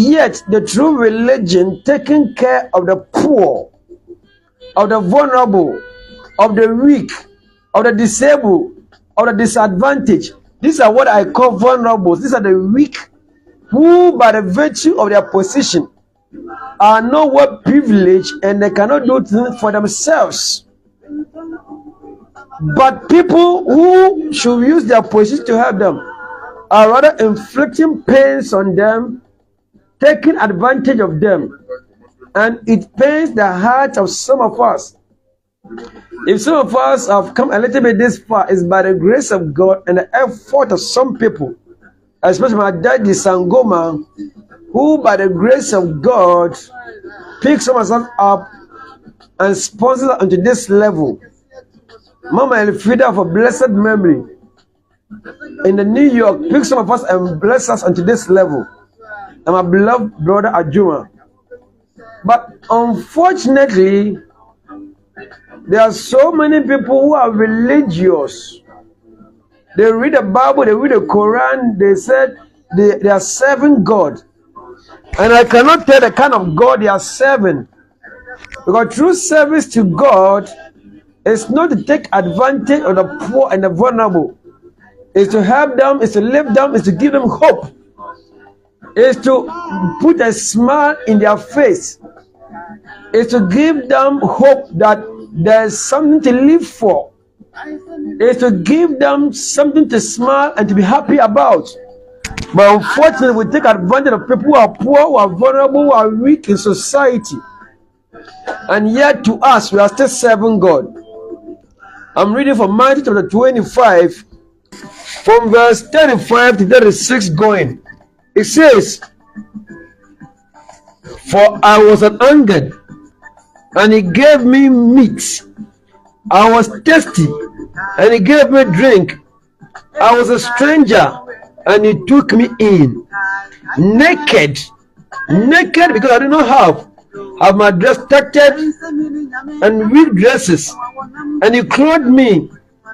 Yet the true religion taking care of the poor, of the vulnerable, of the weak, of the disabled, of the disadvantaged. These are what I call vulnerables. These are the weak who, by the virtue of their position, are not well privileged and they cannot do things for themselves. But people who should use their position to help them are rather inflicting pains on them, taking advantage of them. And it pains the heart of some of us. If some of us have come a little bit this far, it's by the grace of God and the effort of some people, especially my daddy Sangoma, who by the grace of God picks some of us up and sponsors us onto this level. Mama Elfrida of a blessed memory in the New York picks some of us and bless us onto this level. And my beloved brother Ajuma. But unfortunately, there are so many people who are religious. They read the Bible, they read the Quran, they said they are serving God. And I cannot tell the kind of God they are serving. Because true service to God is not to take advantage of the poor and the vulnerable. It's to help them, it's to lift them, it's to give them hope. It's to put a smile in their face. It's to give them hope that there's something to live for. It's to give them something to smile and to be happy about. But unfortunately, we take advantage of people who are poor, who are vulnerable, who are weak in society. And yet to us, we are still serving God. I'm reading from Matthew chapter 25, from verse 35 to 36 going. It says, "For I was an hungered, and he gave me meat. I was thirsty, and he gave me drink. I was a stranger, and he took me in. Naked because I did not have my dress tattered and weak dresses, and he clothed me.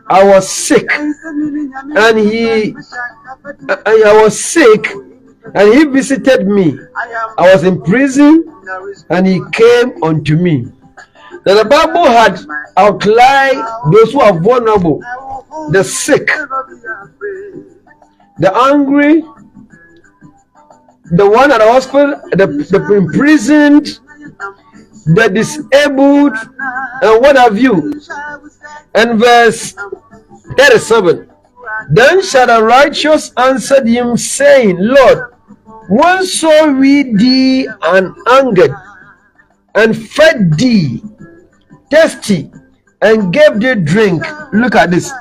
I was sick, and he visited me. I was in prison, and he came unto me." Now the Bible had outlined those who are vulnerable, the sick, the hungry, the one at the hospital, the imprisoned, the disabled, and what have you. And verse 37, "Then shall the righteous answer him, saying, Lord, when saw we thee an hungered, and fed thee, thirsty, and gave thee drink?" Look at this.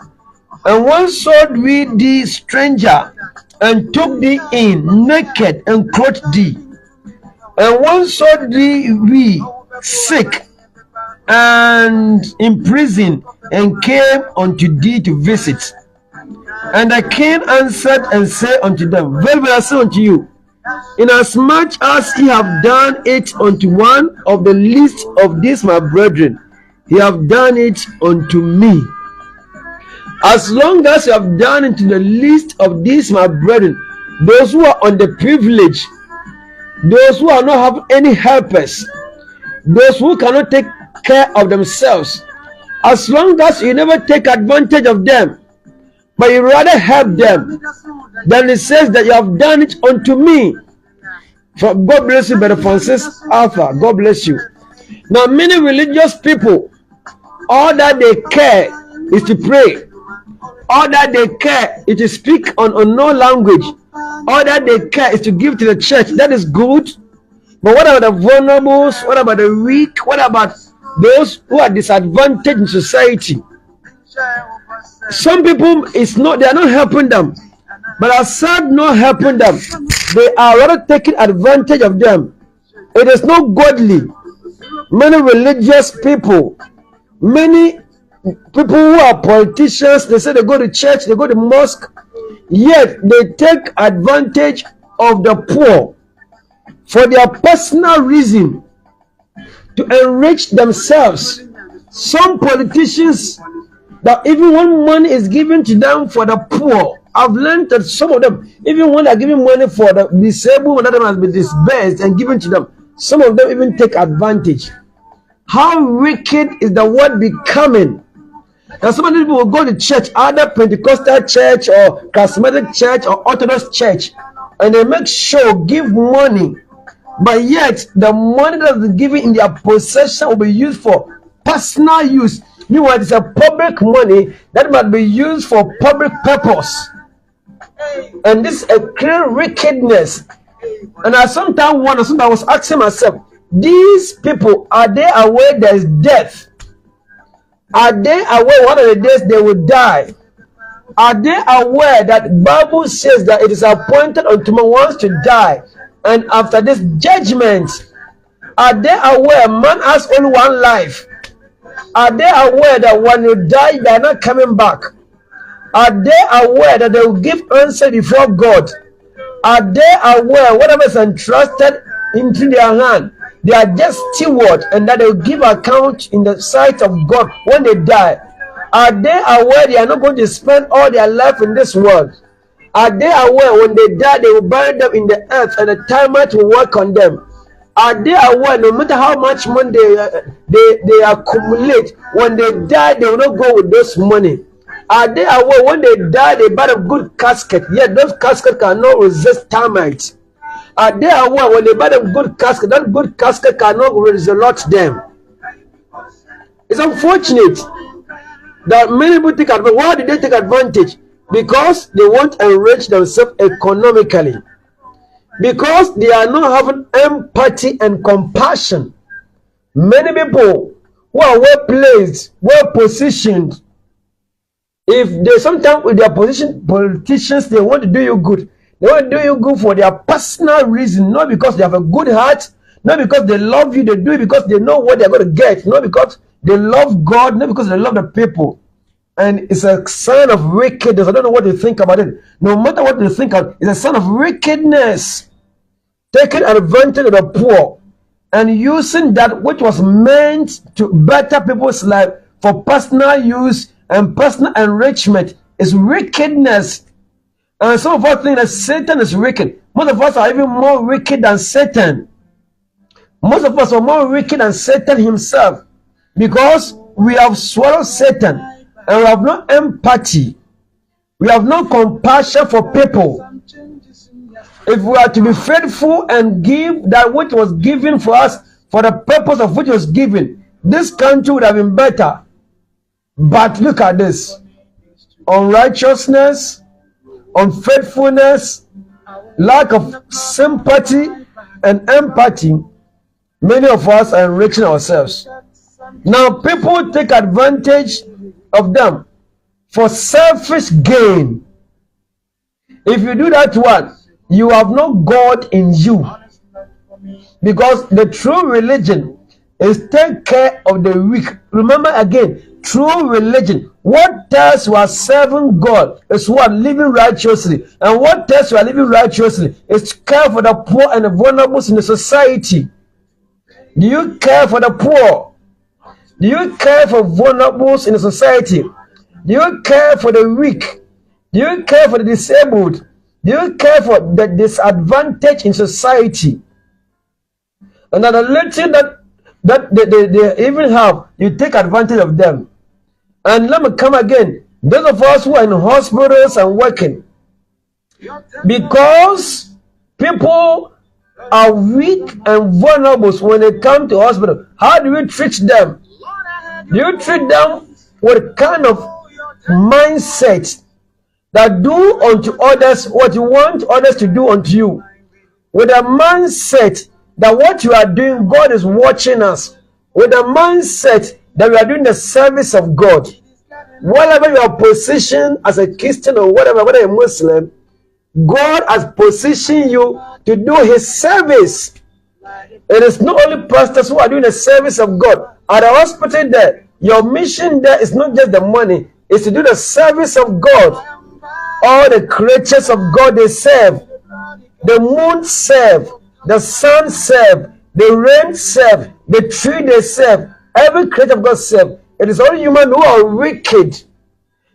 "And when saw we thee stranger, and took thee in, naked, and clothed thee? And when saw thee we sick, and in prison, and came unto thee to visit?" And the king answered and said unto them, "Verily I say unto you, inasmuch as ye have done it unto one of the least of these my brethren, ye have done it unto me." As long as you have done it to the least of these my brethren, those who are underprivileged, those who are not have any helpers, those who cannot take care of themselves, as long as you never take advantage of them, but you rather help them, then it says that you have done it unto me. For God bless you, Brother Francis Alpha. God bless you. Now, many religious people, all that they care is to pray. All that they care is to speak on unknown language. All that they care is to give to the church. That is good. But what about the vulnerables? What about the weak? What about those who are disadvantaged in society? Some people, they are not helping them. But aside not helping them, they are rather taking advantage of them. It is not godly. Many religious people, many people who are politicians, they say they go to church, they go to mosque, yet they take advantage of the poor for their personal reason, to enrich themselves. Some politicians, that even when money is given to them for the poor, I've learned that some of them, even when they're giving money for the disabled, one of them has been disbursed and given to them. Some of them even take advantage. How wicked is the world becoming? And so many people will go to church, either Pentecostal church or charismatic church or Orthodox church, and they make sure give money, but yet the money that is given in their possession will be used for personal use. Meanwhile, it's a public money that must be used for public purpose, and this is a clear wickedness. And I sometimes wonder, sometimes I was asking myself, these people, are they aware there is death? Are they aware one of the days they will die? Are they aware that Bible says that it is appointed unto man once to die, and after this judgment? Are they aware man has only one life? Are they aware that when you die, they are not coming back? Are they aware that they will give answer before God? Are they aware whatever is entrusted into their hand, they are just steward, and that they will give account in the sight of God when they die? Are they aware they are not going to spend all their life in this world? Are they aware when they die, they will bury them in the earth and the termite will work on them? Are they aware no matter how much money they accumulate, when they die, they will not go with those money? Are they aware when they die, they buy a good casket, yet those caskets cannot resist termites? Are they aware when they buy a good casket, that good casket cannot resurrect them? It's unfortunate that many people take advantage. Why did they take advantage? Because they want to enrich themselves economically. Because they are not having empathy and compassion. Many people who are well placed, well positioned, if they sometimes with their politicians, they want to do you good. They want to do you good for their personal reason, not because they have a good heart, not because they love you. They do it because they know what they're going to get, not because they love God, not because they love the people. And it's a sign of wickedness. I don't know what you think about it. No matter what you think of, it's a sign of wickedness. Taking advantage of the poor and using that which was meant to better people's life for personal use and personal enrichment is wickedness. And some of us think that Satan is wicked. Most of us are even more wicked than Satan. Most of us are more wicked than Satan himself, because we have swallowed Satan and we have no empathy. We have no compassion for people. If we are to be faithful and give that which was given for us for the purpose of which was given, this country would have been better. But look at this: unrighteousness, unfaithfulness, lack of sympathy and empathy. Many of us are enriching ourselves. Now people take advantage of them for selfish gain. If you do that one, you have no God in you. Because the true religion is take care of the weak. Remember again, true religion, what tells you are serving God is what? Living righteously. And what tells you are living righteously is to care for the poor and the vulnerable in the society. Do you care for the poor? Do you care for vulnerables in the society? Do you care for the weak? Do you care for the disabled? Do you care for the disadvantaged in society? And the little that they even have, you take advantage of them. And let me come again. Those of us who are in hospitals and working, because people are weak and vulnerable when they come to hospital, how do we treat them? Do you treat them with kind of mindset that do unto others what you want others to do unto you? With a mindset that what you are doing, God is watching us. With a mindset that we are doing the service of God. Whatever your position as a Christian or whatever, whether a Muslim, God has positioned you to do His service. It is not only pastors who are doing the service of God. At the hospital there, your mission there is not just the money, it's to do the service of God. All the creatures of God, they serve. The moon serve, the sun serve, the rain serve, the tree they serve. Every creature of God serve. It is only human who are wicked.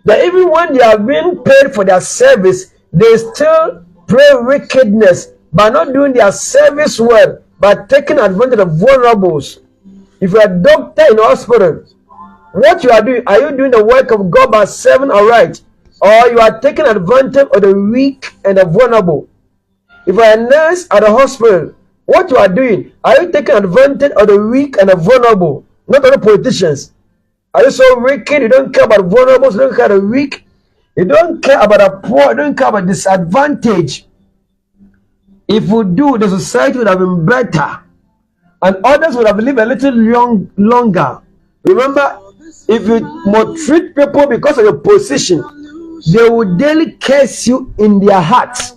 That even when they are being paid for their service, they still pray wickedness by not doing their service well, by taking advantage of vulnerables. If you're a doctor in a hospital, what you are doing, are you doing the work of God by serving aright, or you are taking advantage of the weak and the vulnerable? If you are a nurse at a hospital, what you are doing, are you taking advantage of the weak and the vulnerable? Not only politicians. Are you so wicked? You don't care about vulnerables, you don't care about the weak, you don't care about the poor, you don't care about disadvantage. If we do, the society would have been better, and others would have lived a little longer. Remember, if you maltreat people because of your position, they will daily curse you in their hearts.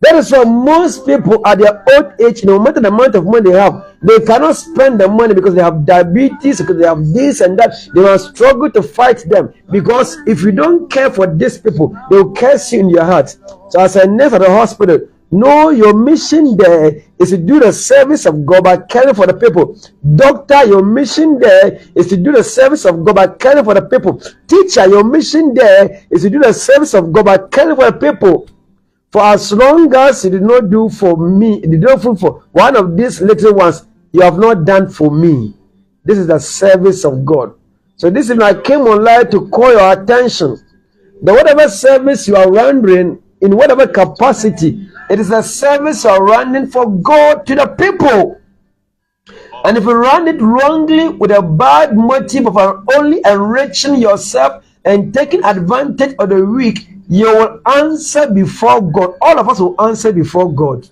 That is why most people at their old age, no matter the amount of money they have, they cannot spend the money because they have diabetes, because they have this and that. They will struggle to fight them, because if you don't care for these people, they will curse you in your heart. So as a nurse at the hospital, know your mission there is to do the service of God by caring for the people. Doctor, your mission there is to do the service of God by caring for the people. Teacher, your mission there is to do the service of God by caring for the people. For as long as you did not do for me, you did not do for one of these little ones, you have not done for me. This is the service of God. So this is when I came online to call your attention that whatever service you are rendering, in whatever capacity, it is a service you are running for God to the people. And if you run it wrongly with a bad motive of only enriching yourself and taking advantage of the weak, you will answer before God. All of us will answer before God.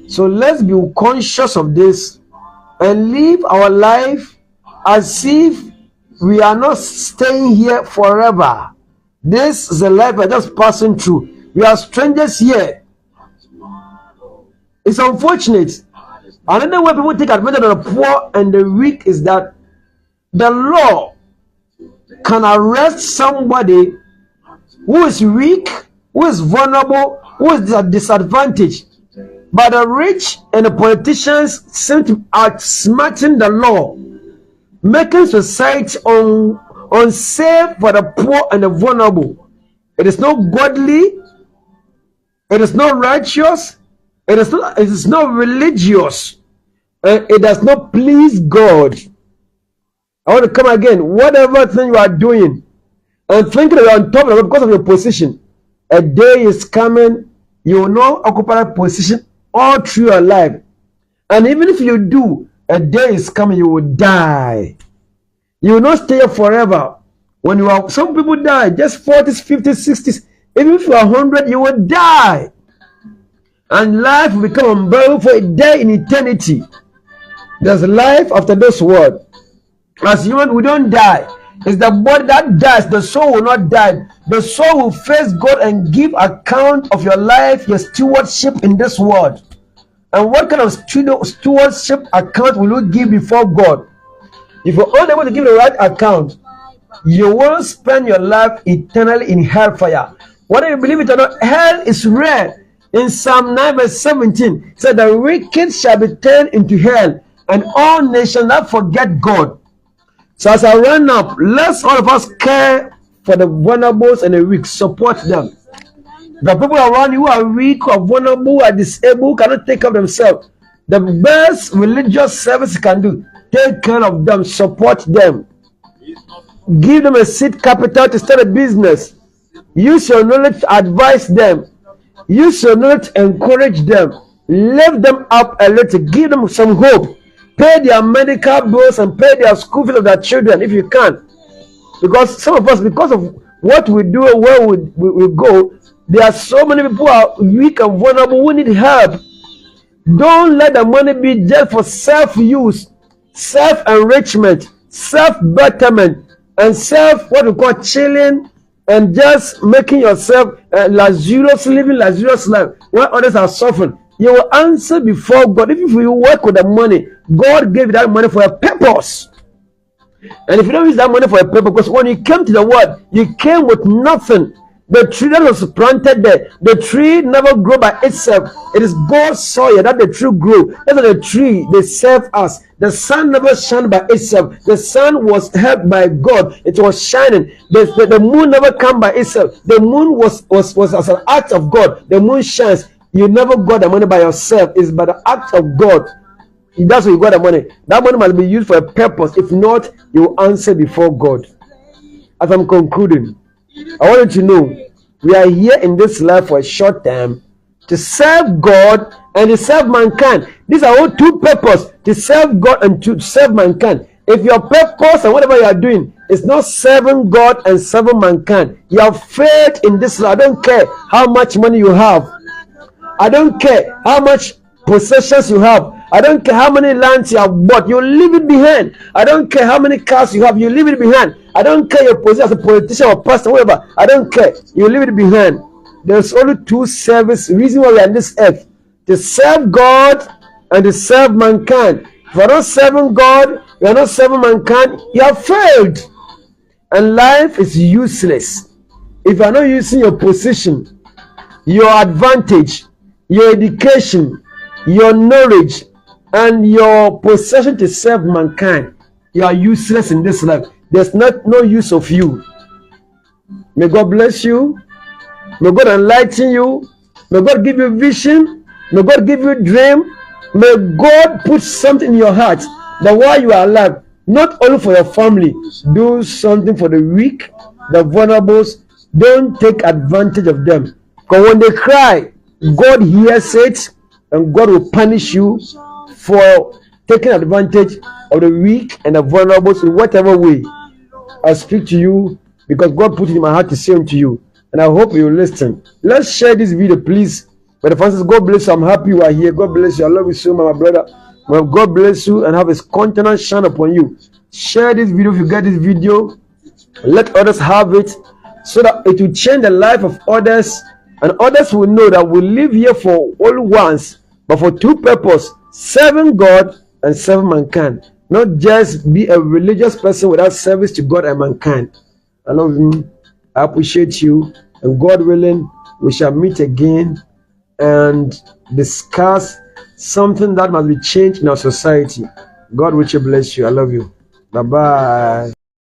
So let's be conscious of this and live our life as if we are not staying here forever. This is a life we're just passing through. We are strangers here. It's unfortunate. Another way people take advantage of the poor and the weak is that the law can arrest somebody who is weak, who is vulnerable, who is disadvantaged. But the rich and the politicians seem to be outsmarting the law, making society unsafe for the poor and the vulnerable. It is not godly, it is not righteous, it is not religious, and it does not please God. I want to come again. Whatever thing you are doing and thinking that you are on top of it because of your position, a day is coming, you will not occupy that position all through your life. And even if you do, a day is coming, you will die. You will not stay here forever. When you are, some people die just 40s, 50s, 60s. Even if you are 100, you will die. And life will become unbearable for a day in eternity. There's life after this world. As human, we don't die. It's the body that dies. The soul will not die. The soul will face God and give account of your life, your stewardship in this world. And what kind of stewardship account will you give before God? If you're unable to give the right account, you will spend your life eternally in hellfire. Whether you believe it or not, hell is real. In Psalm 9 verse 17, it said, the wicked shall be turned into hell, and all nations that forget God. So as I run up, let's all of us care for the vulnerables and the weak. Support them. The people around you who are weak, who are vulnerable, who are disabled, who cannot take care of themselves. The best religious service you can do, take care of them, support them. Give them a seed capital to start a business. Use your knowledge to advise them. Use your knowledge to encourage them. Lift them up a little. Give them some hope. Pay their medical bills and pay their school fees of their children if you can. Because some of us, because of what we do, where we go, there are so many people who are weak and vulnerable who need help. Don't let the money be just for self-use, self-enrichment, self-betterment, and what we call chilling, and just making yourself living luxurious life while others are suffering. You will answer before God. If you work with the money, God gave you that money for a purpose. And if you don't use that money for a purpose, because when you came to the world, you came with nothing. The tree that was planted there, the tree never grew by itself. It is God's soil that the tree grew. That's why the tree, they serve us. The sun never shined by itself. The sun was helped by God. It was shining. The moon never came by itself. The moon was as an act of God. The moon shines. You never got the money by yourself. It's by the act of God. That's why you got the money. That money must be used for a purpose. If not, you will answer before God. As I'm concluding, I want you to know we are here in this life for a short time to serve God and to serve mankind. These are all two purposes: to serve God and to serve mankind. If your purpose and whatever you are doing is not serving God and serving mankind, you have failed in this life. I don't care how much money you have. I don't care how much possessions you have. I don't care how many lands you have bought. You leave it behind. I don't care how many cars you have. You leave it behind. I don't care your position as a politician or pastor, whatever. I don't care. You leave it behind. There's only two service reason why we are on this earth: to serve God and to serve mankind. If you are not serving God, you are not serving mankind, you have failed. And life is useless if you are not using your position, your advantage, your education, your knowledge, and your possession to serve mankind. You are useless in this life. There's no use of you. May God bless you. May God enlighten you. May God give you vision. May God give you a dream. May God put something in your heart that while you are alive, not only for your family, do something for the weak, the vulnerables. Don't take advantage of them. Because when they cry, God hears it, and God will punish you for taking advantage of the weak and the vulnerable in whatever way. I speak to you because God put it in my heart to say unto you, and I hope you will listen. Let's share this video, please. Brother Francis, God bless you. I'm happy you are here. God bless you. I love you so much, my brother. May God bless you and have His countenance shine upon you. Share this video if you get this video. Let others have it so that it will change the life of others, and others will know that we live here for only once, but for two purposes: serving God and serving mankind. Not just be a religious person without service to God and mankind. I love you. I appreciate you. And God willing, we shall meet again and discuss something that must be changed in our society. God richly bless you. I love you. Bye-bye.